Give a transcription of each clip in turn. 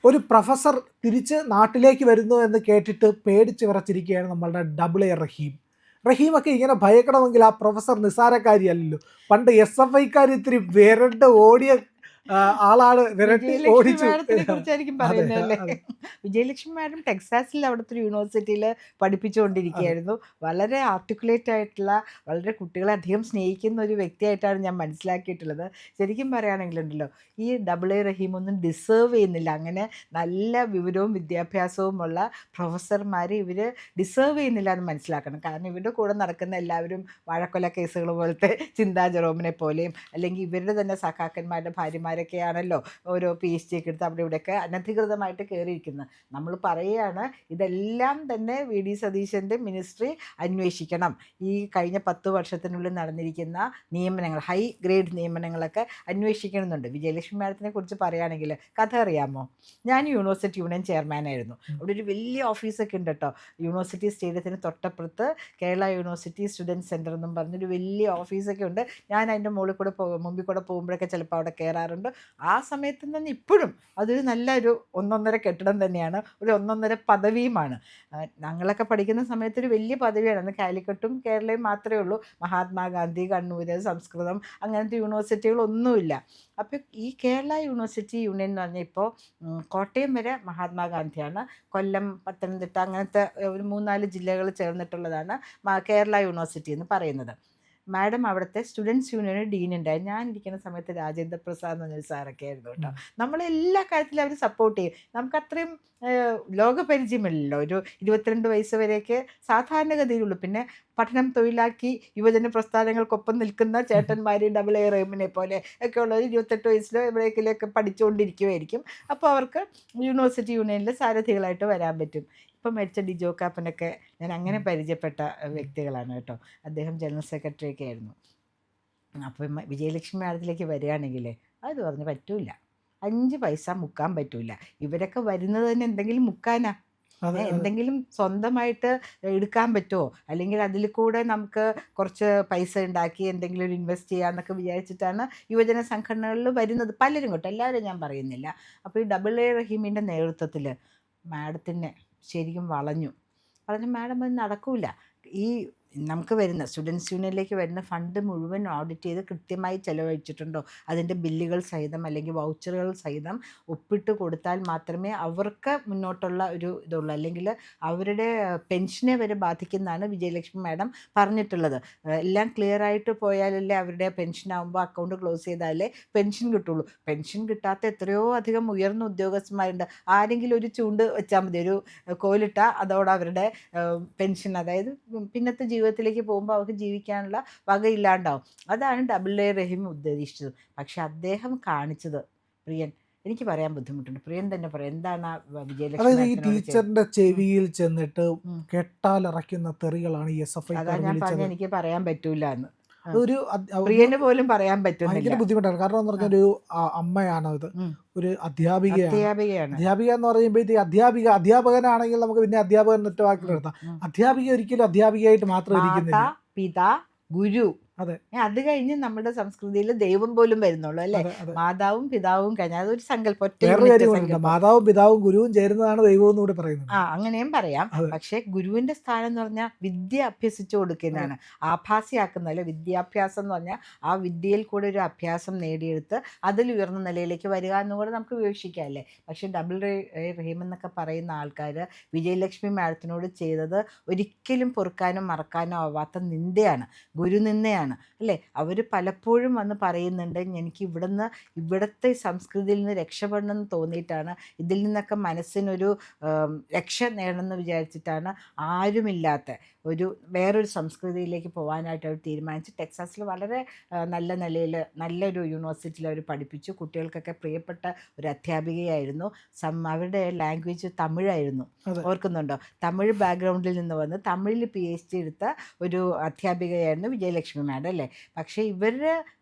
ഒരു പ്രൊഫസർ തിരിച്ച് നാട്ടിലേക്ക് വരുന്നു എന്ന് കേട്ടിട്ട് പേടിച്ച് വിറച്ചിരിക്കുകയാണ് നമ്മളുടെ ഡബിൾ എ റഹീം. റഹീമൊക്കെ ഇങ്ങനെ ഭയക്കണമെങ്കിൽ ആ പ്രൊഫസർ നിസ്സാരക്കാരിയല്ലല്ലോ. പണ്ട് SFIക്കാർ ഇത്തിരി വിരണ്ട് ഓടിയ ആളാണ്, വിരട്ടി വിജയലക്ഷ്മി ഓടിച്ചു. മാഡത്തിനെ കുറിച്ചായിരിക്കും അതെ പറയുന്നത് അല്ലേ? അതെ വിജയലക്ഷ്മി മാഡം ടെക്സാസിൽ അവിടുത്തെ ഒരു യൂണിവേഴ്സിറ്റിയിൽ അതെ പഠിപ്പിച്ചുകൊണ്ടിരിക്കുകയായിരുന്നു. വളരെ ആർട്ടിക്കുലേറ്റ് ആയിട്ടുള്ള, വളരെ കുട്ടികളെ അധികം സ്നേഹിക്കുന്ന ഒരു വ്യക്തിയായിട്ടാണ് ഞാൻ മനസ്സിലാക്കിയിട്ടുള്ളത്. ശരിക്കും പറയുകയാണെങ്കിലുണ്ടല്ലോ, ഈ ഡബിൾ എ റഹീമൊന്നും ഡിസേർവ് ചെയ്യുന്നില്ല. അങ്ങനെ നല്ല വിവരവും വിദ്യാഭ്യാസവുമുള്ള പ്രൊഫസർമാർ ഇവർ ഡിസേർവ് ചെയ്യുന്നില്ല എന്ന് മനസ്സിലാക്കണം. കാരണം ഇവരുടെ കൂടെ നടക്കുന്ന എല്ലാവരും വാഴക്കൊല കേസുകൾ പോലത്തെ ചിന്താ ജെറോമിനെ പോലെയും, അല്ലെങ്കിൽ ഇവരുടെ തന്നെ സഖാക്കന്മാരുടെ ഭാര്യമാരൊക്കെയാണല്ലോ ഓരോ PhD ഒക്കെ എടുത്ത് അവിടെ ഇവിടെയൊക്കെ അനധികൃതമായിട്ട് കയറിയിരിക്കുന്നത്. നമ്മൾ പറയുകയാണ്, ഇതെല്ലാം തന്നെ VD സതീശൻ്റെ മിനിസ്ട്രി അന്വേഷിക്കണം. ഈ കഴിഞ്ഞ 10 വർഷത്തിനുള്ളിൽ നടന്നിരിക്കുന്ന നിയമനങ്ങൾ, ഹൈ ഗ്രേഡ് നിയമനങ്ങളൊക്കെ അന്വേഷിക്കണമെന്നുണ്ട്. വിജയലക്ഷ്മി മാഡത്തിനെ കുറിച്ച് പറയുകയാണെങ്കിൽ, കഥ അറിയാമോ? ഞാൻ യൂണിവേഴ്സിറ്റി യൂണിയൻ ചെയർമാനായിരുന്നു. അവിടെ ഒരു വലിയ ഓഫീസൊക്കെ ഉണ്ട് കേട്ടോ. യൂണിവേഴ്സിറ്റി സ്റ്റേഡിയത്തിന് തൊട്ടപ്പുറത്ത് കേരള യൂണിവേഴ്സിറ്റി സ്റ്റുഡൻറ് സെൻറ്റർ എന്നും പറഞ്ഞൊരു വലിയ ഓഫീസൊക്കെ ഉണ്ട്. ഞാൻ അതിൻ്റെ മുമ്പിൽ കൂടെ പോകുമ്പോഴൊക്കെ ചിലപ്പോൾ അവിടെ കയറാറുണ്ട്. ആ സമയത്ത് തന്നെ ഇപ്പോഴും അതൊരു നല്ലൊരു ഒന്നൊന്നര കെട്ടിടം തന്നെയാണ്, ഒരു ഒന്നൊന്നര പദവിയുമാണ്. ഞങ്ങളൊക്കെ പഠിക്കുന്ന സമയത്ത് ഒരു വലിയ പദവിയാണ്. അന്ന് കാലിക്കട്ടും കേരളയും മാത്രമേ ഉള്ളൂ. മഹാത്മാഗാന്ധി, കണ്ണൂർ, സംസ്കൃതം അങ്ങനത്തെ യൂണിവേഴ്സിറ്റികളൊന്നുമില്ല. അപ്പോൾ ഈ കേരള യൂണിവേഴ്സിറ്റി യൂണിയൻ എന്ന് പറഞ്ഞാൽ ഇപ്പോൾ കോട്ടയം വരെ മഹാത്മാഗാന്ധിയാണ്. കൊല്ലം, പത്തനംതിട്ട അങ്ങനത്തെ ഒരു 3-4 ജില്ലകൾ ചേർന്നിട്ടുള്ളതാണ് കേരള യൂണിവേഴ്സിറ്റി എന്ന് പറയുന്നത്. മാഡം അവിടുത്തെ സ്റ്റുഡൻസ് യൂണിയൻ ഡീൻ ഉണ്ടായി. ഞാൻ ഇരിക്കുന്ന സമയത്ത് രാജേന്ദ്ര പ്രസാദ് എന്ന് പറഞ്ഞൊരു സാറൊക്കെ ആയിരുന്നു കേട്ടോ. നമ്മളെല്ലാ കാര്യത്തിലും അവർ സപ്പോർട്ട് ചെയ്യും. നമുക്കത്രയും ലോകപരിചയമില്ലല്ലോ. ഒരു 22 വയസ്സ് വരെയൊക്കെ സാധാരണഗതിയിലുള്ളൂ. പിന്നെ പഠനം തൊഴിലാക്കി യുവജന പ്രസ്ഥാനങ്ങൾക്കൊപ്പം നിൽക്കുന്ന ചേട്ടന്മാർ, ഡബിൾ എ റഹീമിനെ പോലെ ഒക്കെ ഉള്ളവർ 28 വയസ്സിലോ എവിടേക്കിലൊക്കെ പഠിച്ചുകൊണ്ടിരിക്കുമായിരിക്കും. അപ്പോൾ അവർക്ക് യൂണിവേഴ്സിറ്റി യൂണിയനിൽ സാരഥികളായിട്ട് വരാൻ പറ്റും. ഇപ്പം മരിച്ച ഡിജോ കാപ്പനൊക്കെ ഞാൻ അങ്ങനെ പരിചയപ്പെട്ട വ്യക്തികളാണ് കേട്ടോ. അദ്ദേഹം ജനറൽ സെക്രട്ടറി ഒക്കെ ആയിരുന്നു. അപ്പം വിജയലക്ഷ്മി മാഡത്തിലേക്ക് വരികയാണെങ്കിൽ അത് പറഞ്ഞ് പറ്റൂല, 5 പൈസ മുക്കാൻ പറ്റൂല. ഇവരൊക്കെ വരുന്നത് തന്നെ എന്തെങ്കിലും മുക്കാനാ, അതെ അതെ എന്തെങ്കിലും സ്വന്തമായിട്ട് എടുക്കാൻ പറ്റുമോ, അല്ലെങ്കിൽ അതിൽ കൂടെ നമുക്ക് കുറച്ച് പൈസ ഉണ്ടാക്കി എന്തെങ്കിലും ഒരു ഇൻവെസ്റ്റ് ചെയ്യാമെന്നൊക്കെ വിചാരിച്ചിട്ടാണ് യുവജന സംഘടനകളിൽ വരുന്നത് പലരും കേട്ടോ, എല്ലാവരും ഞാൻ പറയുന്നില്ല. അപ്പോൾ ഈ ഡബിൾ എ റഹീമിൻ്റെ നേതൃത്വത്തിൽ മാഡത്തിനെ ശരിക്കും വളഞ്ഞു. മാഡം അത് നടക്കൂല. ഈ നമുക്ക് വരുന്ന സ്റ്റുഡൻസ് യൂണിയനിലേക്ക് വരുന്ന ഫണ്ട് മുഴുവൻ ഓഡിറ്റ് ചെയ്ത് കൃത്യമായി ചിലവഴിച്ചിട്ടുണ്ടോ, അതിൻ്റെ ബില്ലുകൾ സഹിതം അല്ലെങ്കിൽ വൗച്ചറുകൾ സഹിതം ഒപ്പിട്ട് കൊടുത്താൽ മാത്രമേ അവർക്ക് മുന്നോട്ടുള്ള ഒരു ഇതുള്ളൂ. അല്ലെങ്കിൽ അവരുടെ പെൻഷനെ വരെ ബാധിക്കുന്നതാണ് വിജയലക്ഷ്മി മാഡം പറഞ്ഞിട്ടുള്ളത്. എല്ലാം ക്ലിയർ ആയിട്ട് പോയാലല്ലേ അവരുടെ പെൻഷൻ ആകുമ്പോൾ അക്കൗണ്ട് ക്ലോസ് ചെയ്താലേ പെൻഷൻ കിട്ടുള്ളൂ. പെൻഷൻ കിട്ടാത്ത എത്രയോ അധികം ഉയർന്ന ഉദ്യോഗസ്ഥന്മാരുണ്ട്. ആരെങ്കിലും ഒരു ചൂണ്ട് വെച്ചാൽ മതി, ഒരു കോലിട്ടാൽ അതോടെ അവരുടെ പെൻഷൻ, അതായത് പിന്നത്തെ ജീവിതത്തിലേക്ക് പോകുമ്പോൾ അവർക്ക് ജീവിക്കാനുള്ള വകയില്ലാണ്ടാവും. അതാണ് ഡബിൾ എ റഹീം ഉദ്ദേശിച്ചത്. പക്ഷെ അദ്ദേഹം കാണിച്ചത്, പ്രിയൻ, എനിക്ക് പറയാൻ ബുദ്ധിമുട്ടുണ്ട്, പ്രിയൻ തന്നെ പറയാം, എന്താണ് ആ വിജയലക്ഷ്മി അതായത് ഈ മാഡത്തിനോട് ചെയ്തത്? ടീച്ചറിന്റെ ചെവിയിൽ ചെന്നിട്ട് കെട്ടാലിറക്കുന്ന തെറികളാണ് ഈ അതാ SFIക്കാർ ഞാൻ വിളിച്ചത്. പറഞ്ഞ എനിക്ക് പറയാൻ പറ്റൂല എന്ന്. അതൊരു പ്രിയന് പോലും പറയാൻ പറ്റുന്നില്ല. ഭയങ്കര ബുദ്ധിമുട്ടാണ്. കാരണം എന്ന് പറഞ്ഞാൽ ഒരു അമ്മയാണ് ഇത്, ഒരു അധ്യാപികയാണ്. അധ്യാപികയാണ്. അധ്യാപിക എന്ന് പറയുമ്പോഴത്തേക്ക് അധ്യാപകനാണെങ്കിൽ നമുക്ക് പിന്നെ അധ്യാപകൻ ഒറ്റ വാക്കിൽ നിർത്താം. അധ്യാപിക ഒരിക്കലും അധ്യാപികയായിട്ട് മാത്രം ഇരിക്കുന്നില്ല. മാതാ, പിതാ, ഗുരു. അതെ അത് കഴിഞ്ഞ് നമ്മുടെ സംസ്കൃതിയിൽ ദൈവം പോലും വരുന്നുള്ളൂ അല്ലേ? അതെ അതെ മാതാവും പിതാവും കഴിഞ്ഞാൽ അതൊരു സങ്കല്പം, ഒറ്റ വേറൊരു യൂണിറ്റ് കാര്യം കൊണ്ടുണ്ട്, സങ്കല്പം. മാതാവും പിതാവും ഗുരുവും ചേരുന്നതാണ് ദൈവം എന്ന് കൂടെ പറയുന്നത്. അങ്ങനെയും പറയാം. അതെ പക്ഷേ ഗുരുവിൻ്റെ സ്ഥാനം എന്ന് പറഞ്ഞാൽ വിദ്യ അഭ്യസിച്ചു കൊടുക്കുന്നതാണ്, ആഭാസിയാക്കുന്നതല്ല. വിദ്യാഭ്യാസം എന്ന് പറഞ്ഞാൽ ആ വിദ്യയിൽ കൂടെ ഒരു അഭ്യാസം നേടിയെടുത്ത് അതിൽ ഉയർന്ന നിലയിലേക്ക് വരിക എന്നുകൂടെ നമുക്ക് വിവക്ഷിക്കാം അല്ലേ? പക്ഷേ ഡബിൾ എ റഹീം എന്നൊക്കെ പറയുന്ന ആൾക്കാർ വിജയലക്ഷ്മി മാഡത്തിനോട് ചെയ്തത് ഒരിക്കലും പൊറുക്കാനോ മറക്കാനോ ആവാത്ത നിന്ദയാണ്, ഗുരുനിന്ദയാണ് അല്ലേ? അവർ പലപ്പോഴും വന്ന് പറയുന്നുണ്ട്, എനിക്ക് ഇവിടുത്തെ സംസ്കൃതിയിൽ നിന്ന് രക്ഷപ്പെടണമെന്ന് തോന്നിയിട്ടാണ്, ഇതിൽ നിന്നൊക്കെ മനസ്സിനൊരു രക്ഷ നേടണമെന്ന് വിചാരിച്ചിട്ടാണ് ആരുമില്ലാത്ത വേറൊരു സംസ്കൃതിയിലേക്ക് പോകാനായിട്ട് അവർ തീരുമാനിച്ച് ടെക്സാസിൽ വളരെ നല്ല നിലയിൽ നല്ലൊരു യൂണിവേഴ്സിറ്റിയിൽ അവർ പഠിപ്പിച്ചു. കുട്ടികൾക്കൊക്കെ പ്രിയപ്പെട്ട ഒരു അധ്യാപികയായിരുന്നു. അവരുടെ ലാംഗ്വേജ് തമിഴായിരുന്നു, ഓർക്കുന്നുണ്ടോ? തമിഴ് ബാക്ക്ഗ്രൗണ്ടിൽ നിന്ന് വന്ന് തമിഴിൽ PhD എടുത്ത ഒരു അധ്യാപികയായിരുന്നു വിജയലക്ഷ്മി മാഡം അല്ലേ? പക്ഷേ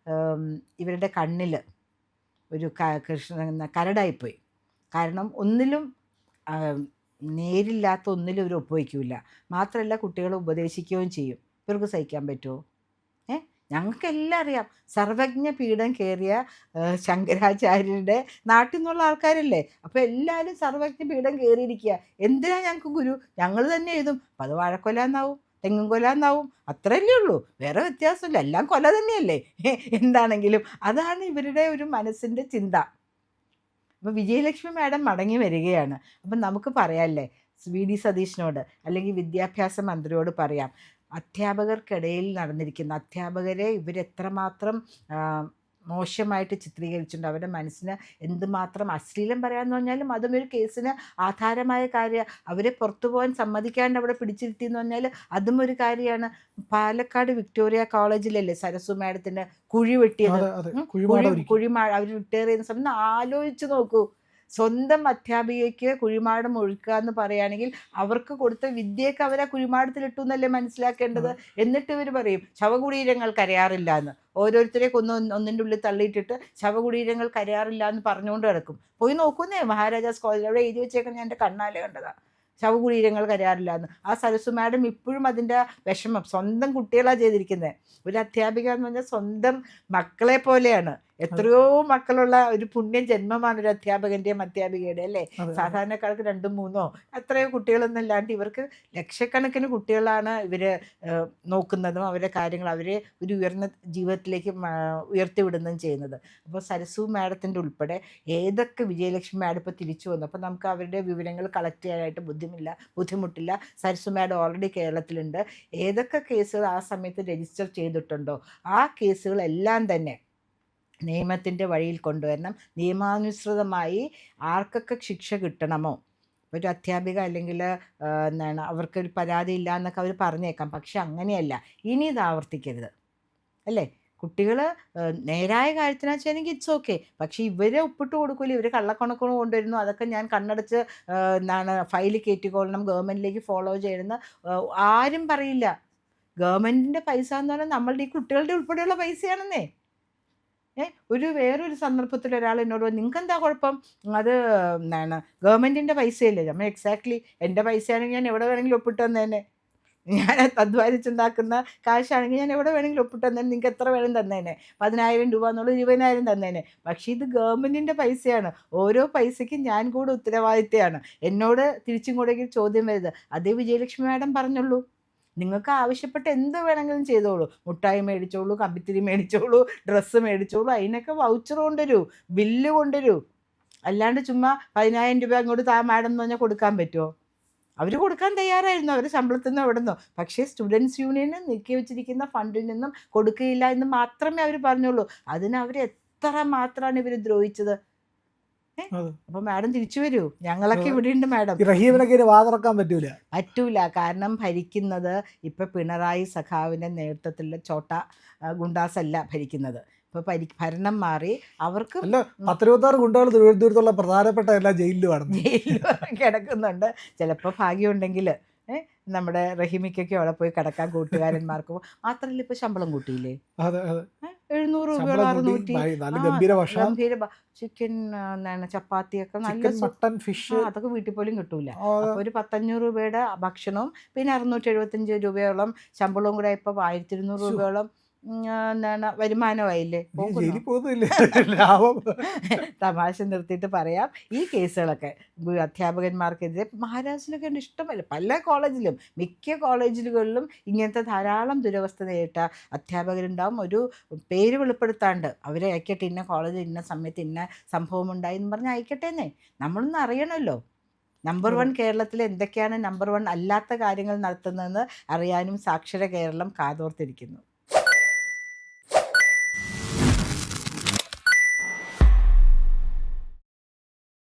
ഇവരുടെ കണ്ണിൽ ഒരു കരടായിപ്പോയി. കാരണം ഒന്നിലും നേരില്ലാത്ത ഒന്നിലും ഇവർ ഒപ്പുവയ്ക്കില്ല. മാത്രമല്ല കുട്ടികളെ ഉപദേശിക്കുകയും ചെയ്യും. ഇവർക്ക് സഹിക്കാൻ പറ്റുമോ? ഞങ്ങൾക്കെല്ലാം അറിയാം. സർവജ്ഞ പീഠം കയറിയ ശങ്കരാചാര്യരുടെ നാട്ടിൽ നിന്നുള്ള ആൾക്കാരല്ലേ. അപ്പോൾ എല്ലാവരും സർവജ്ഞ പീഠം കയറിയിരിക്കുക. എന്തിനാ ഞങ്ങൾക്ക് ഗുരു? ഞങ്ങൾ തന്നെ എഴുതും. അപ്പം അത് വാഴക്കൊല എന്നാവും, തെങ്ങും കൊല എന്നാവും. അത്രയല്ലേ ഉള്ളൂ, വേറെ വ്യത്യാസമില്ല. എല്ലാം കൊല തന്നെയല്ലേ എന്താണെങ്കിലും. അതാണ് ഇവരുടെ ഒരു മനസ്സിൻ്റെ ചിന്ത. അപ്പോൾ വിജയലക്ഷ്മി മാഡം മടങ്ങി വരികയാണ്. അപ്പം നമുക്ക് പറയാമല്ലേ, വി.ഡി. സതീശനോട് അല്ലെങ്കിൽ വിദ്യാഭ്യാസ മന്ത്രിയോട് പറയാം, അധ്യാപകർക്കിടയിൽ നടന്നിരിക്കുന്ന, അധ്യാപകരെ ഇവരെത്രമാത്രം മോശമായിട്ട് ചിത്രീകരിച്ചിട്ടുണ്ട്. അവരുടെ മനസ്സിന് എന്തുമാത്രം അശ്ലീലം പറയാമെന്ന് പറഞ്ഞാലും അതും ഒരു കേസിന് ആധാരമായ കാര്യമാണ്. അവരെ പുറത്തു പോകാൻ സമ്മതിക്കാണ്ട് അവിടെ പിടിച്ചിരുത്തി എന്ന് പറഞ്ഞാൽ അതും ഒരു കാര്യമാണ്. പാലക്കാട് വിക്ടോറിയ കോളേജിലല്ലേ സരസു മാഡത്തിന് കുഴി വെട്ടിയത്? കുഴിമാട അവർ റിട്ടയർ ചെയ്യുന്ന സമയത്ത് ആലോചിച്ച് നോക്കൂ. സ്വന്തം അധ്യാപികയ്ക്ക് കുഴിമാടം ഒഴുക്കുക എന്ന് പറയുകയാണെങ്കിൽ അവർക്ക് കൊടുത്ത വിദ്യയൊക്കെ അവരാ കുഴിമാടത്തിലിട്ടു എന്നല്ലേ മനസ്സിലാക്കേണ്ടത്. എന്നിട്ട് ഇവർ പറയും ശവകുടീരങ്ങൾ കരയാറില്ല എന്ന്. ഓരോരുത്തരെ ഒന്നിൻ്റെ ഉള്ളിൽ തള്ളിയിട്ടിട്ട് ശവകുടീരങ്ങൾ കരയാറില്ല എന്ന് പറഞ്ഞുകൊണ്ട് കിടക്കും. പോയി നോക്കുന്നേ മഹാരാജാസ് കോളേജിൽ, അവിടെ എഴുതി വെച്ചേക്കാൻ ഞാൻ എൻ്റെ കണ്ണാലെ കണ്ടതാണ്, ശവകുടീരങ്ങൾ കരയാറില്ല എന്ന്. ആ സരസു മാഡം ഇപ്പോഴും അതിൻ്റെ വിഷമം, സ്വന്തം കുട്ടികളാണ് ചെയ്തിരിക്കുന്നത്. ഒരു അധ്യാപിക എന്ന് പറഞ്ഞാൽ സ്വന്തം മക്കളെ പോലെയാണ്. എത്രയോ മക്കളുള്ള ഒരു പുണ്യ ജന്മമാണ് ഒരു അധ്യാപകൻ്റെയും അധ്യാപികയുടെ, അല്ലേ? സാധാരണക്കാർക്ക് 2 3 അത്രയോ കുട്ടികളൊന്നും ഇല്ലാണ്ട് ഇവർക്ക് ലക്ഷക്കണക്കിന് കുട്ടികളാണ് ഇവർ നോക്കുന്നതും അവരുടെ കാര്യങ്ങൾ അവരെ ഒരു ഉയർന്ന ജീവിതത്തിലേക്ക് ഉയർത്തിവിടുന്നതും ചെയ്യുന്നത്. അപ്പോൾ സരസു മാഡത്തിൻ്റെ ഉൾപ്പെടെ ഏതൊക്കെ വിജയലക്ഷ്മി മാഡം ഇപ്പോൾ തിരിച്ചു വന്നു. അപ്പോൾ നമുക്ക് അവരുടെ വിവരങ്ങൾ കളക്ട് ചെയ്യാനായിട്ട് ബുദ്ധിമുട്ടില്ല. സരസു മാഡം ഓൾറെഡി കേരളത്തിലുണ്ട്. ഏതൊക്കെ കേസുകൾ ആ സമയത്ത് രജിസ്റ്റർ ചെയ്തിട്ടുണ്ടോ ആ കേസുകളെല്ലാം തന്നെ നിയമത്തിൻ്റെ വഴിയിൽ കൊണ്ടുവരണം. നിയമാനുസൃതമായി ആർക്കൊക്കെ ശിക്ഷ കിട്ടണമോ, ഒരു അധ്യാപിക അല്ലെങ്കിൽ എന്താണ് അവർക്കൊരു പരാതി ഇല്ല എന്നൊക്കെ അവർ പറഞ്ഞേക്കാം. പക്ഷെ അങ്ങനെയല്ല, ഇനി ഇത് ആവർത്തിക്കരുത്, അല്ലേ? കുട്ടികൾ നേരായ കാര്യത്തിനാ ചെയ്യണമെങ്കിൽ ഇറ്റ്സ് ഓക്കെ. പക്ഷേ ഇവരെ ഒപ്പിട്ട് കൊടുക്കില്ല, ഇവർ കള്ളക്കണക്കണ് കൊണ്ടുവരുന്നു. അതൊക്കെ ഞാൻ കണ്ണടച്ച് എന്താണ് ഫയൽ കയറ്റിക്കൊള്ളണം, ഗവൺമെൻറ്റിലേക്ക് ഫോളോ ചെയ്യണമെന്ന് ആരും പറയില്ല. ഗവൺമെൻറ്റിൻ്റെ പൈസ എന്ന് പറഞ്ഞാൽ നമ്മളുടെ ഈ കുട്ടികളുടെ ഉൾപ്പെടെയുള്ള പൈസയാണെന്നേ. വേറൊരു സന്ദർഭത്തിൽ ഒരാൾ എന്നോട് നിങ്ങൾക്ക് എന്താ കുഴപ്പം, അത് എന്താണ് ഗവൺമെൻറ്റിൻ്റെ പൈസയല്ലേ? നമ്മൾ എക്സാക്ട്ലി എൻ്റെ പൈസയാണെങ്കിൽ ഞാൻ എവിടെ വേണമെങ്കിലും ഒപ്പിട്ട് തന്നേനെ. ഞാൻ അധ്വാനിച്ചുണ്ടാക്കുന്ന കാശാണെങ്കിൽ ഞാൻ എവിടെ വേണമെങ്കിലും ഒപ്പിട്ട് തന്നേനെ. നിങ്ങൾക്ക് എത്ര വേണം തന്നേനെ, 10,000 രൂപ എന്നുള്ളത് 20,000 തന്നേനെ. പക്ഷേ ഇത് ഗവൺമെൻറ്റിൻ്റെ പൈസയാണ്. ഓരോ പൈസയ്ക്കും ഞാൻ കൂടെ ഉത്തരവാദിത്തമാണ്. എന്നോട് തിരിച്ചും കൂടെ ചോദ്യം വരുത്. അതേ വിജയലക്ഷ്മി മാഡം പറഞ്ഞുള്ളൂ, നിങ്ങൾക്ക് ആവശ്യപ്പെട്ട എന്ത് വേണമെങ്കിലും ചെയ്തോളൂ. മുട്ടായി മേടിച്ചോളൂ, കമ്പിത്തിരി മേടിച്ചോളൂ, ഡ്രസ്സ് മേടിച്ചോളൂ, അതിനൊക്കെ വൗച്ചർ കൊണ്ടുവരൂ, ബില്ല് കൊണ്ടുവരൂ. അല്ലാണ്ട് ചുമ്മാ 10,000 രൂപ അങ്ങോട്ട് താ മാഡം എന്ന് പറഞ്ഞാൽ കൊടുക്കാൻ പറ്റുമോ? അവർ കൊടുക്കാൻ തയ്യാറായിരുന്നു, അവർ ശമ്പളത്തിൽ നിന്ന് എവിടെ നിന്നോ. പക്ഷേ സ്റ്റുഡൻസ് യൂണിയന് നീക്കി വെച്ചിരിക്കുന്ന ഫണ്ടിൽ നിന്നും കൊടുക്കുകയില്ല എന്ന് മാത്രമേ അവർ പറഞ്ഞുള്ളൂ. അതിന് അവർ എത്ര മാത്രമാണ് ഇവർ ദ്രോഹിച്ചത്. അപ്പൊ മാഡം തിരിച്ചു വരൂ, ഞങ്ങളൊക്കെ ഇവിടെ ഉണ്ട് മാഡം. റഹീമിനൊക്കെ വാതുറക്കാൻ പറ്റൂല. കാരണം ഭരിക്കുന്നത് ഇപ്പൊ പിണറായി സഖാവിന്റെ നേതൃത്വത്തിലുള്ള ചോട്ട ഗുണ്ടാസ് അല്ല ഭരിക്കുന്നത്. ഇപ്പൊ ഭരണം മാറി അവർക്ക് 16 ഗുണ്ടകൾ തിരുവനന്തപുരത്തുള്ള പ്രധാനപ്പെട്ട എല്ലാ ജയിലിലും കിടക്കുന്നുണ്ട്. ചിലപ്പോൾ ഭാഗ്യമുണ്ടെങ്കിൽ നമ്മുടെ റഹീമിക്കൊക്കെ അവിടെ പോയി കിടക്കാൻ കൂട്ടുകാരന്മാർക്ക്. മാത്രമല്ല ഇപ്പൊ ശമ്പളം കൂട്ടിയില്ലേ, 700 രൂപ 600. ഗംഭീര ചിക്കൻ ചപ്പാത്തിയൊക്കെ നല്ല മട്ടൺ ഫിഷ് അതൊക്കെ വീട്ടിൽ പോലും കിട്ടൂല. അപ്പോൾ ഒരു 1,500 രൂപയുടെ ഭക്ഷണവും പിന്നെ 675 രൂപയോളം ശമ്പളവും കൂടെ ഇപ്പൊ 1,200 രൂപയോളം വരുമാനമായില്ലേ. തമാശ നിർത്തിയിട്ട് പറയാം, ഈ കേസുകളൊക്കെ അധ്യാപകന്മാർക്കെതിരെ മഹാരാഷ്ട്രയിലൊക്കെ ഉണ്ട് ഇഷ്ടമല്ല. പല കോളേജിലും മിക്ക കോളേജുകളിലും ഇങ്ങനത്തെ ധാരാളം ദുരവസ്ഥ നേരിട്ട അധ്യാപകരുണ്ടാവും. ഒരു പേര് വെളിപ്പെടുത്താണ്ട് അവരെ അയക്കട്ടെ, ഇന്ന കോളേജിൽ ഇന്ന സമയത്ത് ഇന്ന സംഭവം ഉണ്ടായി എന്ന് പറഞ്ഞാൽ അയക്കട്ടേന്നേ. നമ്മളൊന്നും അറിയണമല്ലോ. നമ്പർ 1 കേരളത്തിൽ എന്തൊക്കെയാണ് നമ്പർ 1 അല്ലാത്ത കാര്യങ്ങൾ നടത്തുന്നതെന്ന് അറിയാനും സാക്ഷര കേരളം കാതോർത്തിരിക്കുന്നു.